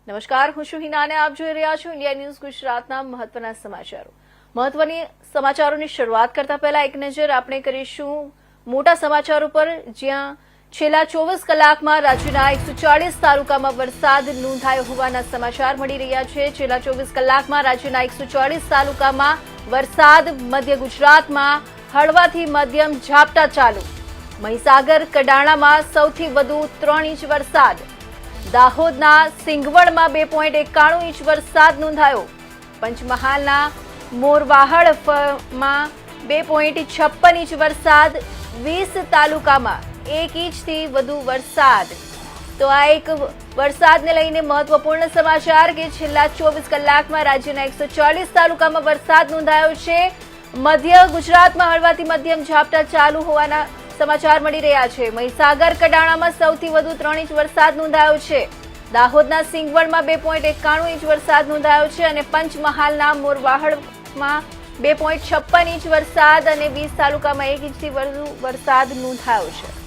નમસ્કાર, હું છું હિના અને આપ જોઈ રહ્યા છો ઇન્ડિયા ન્યૂઝ ગુજરાતના મહત્વના સમાચારો. મહત્વની સમાચારોની શરૂઆત કરતા પહેલા એક નજર આપણે કરીશું મોટા સમાચારો પર, જ્યાં છેલ્લા 24 કલાકમાં રાજ્યના 140 તાલુકામાં વરસાદ નોંધાયો હોવાના સમાચાર મળી રહ્યા છે. છેલ્લા 24 કલાકમાં રાજ્યના 140 તાલુકામાં વરસાદ, મધ્ય ગુજરાતમાં હળવાથી મધ્યમ ઝાપટા ચાલુ. મહીસાગર કડાણામાં સૌથી વધુ 3 ઇંચ વરસાદ. દાહોદના સિંગવડમાં 2.91 ઇંચ વરસાદ નોંધાયો. પંચમહાલના મોરવાહડમાં 2.56 ઇંચ વરસાદ. 20 તાલુકામાં 1 ઇંચથી વધુ વરસાદ. તો આ એક વરસાદને લઈને મહત્વપૂર્ણ સમાચાર કે છેલ્લા 24 કલાકમાં રાજ્યના 140 તાલુકામાં વરસાદ નોંધાયો છે. મધ્ય ગુજરાતમાં હળવાથી મધ્યમ ઝાપટા ચાલુ હોવાના સમાચાર મળી રહ્યા છે. મહીસાગર કડાણામાં સૌથી વધુ 3 ઇંચ વરસાદ નોંધાયો છે. દાહોદના સિંગવડમાં 2.91 ઇંચ વરસાદ નોંધાયો છે અને પંચમહાલના મોરવાહડમાં 2.56 ઇંચ વરસાદ અને 20 તાલુકામાં 1 ઇંચથી વધુ વરસાદ નોંધાયો છે.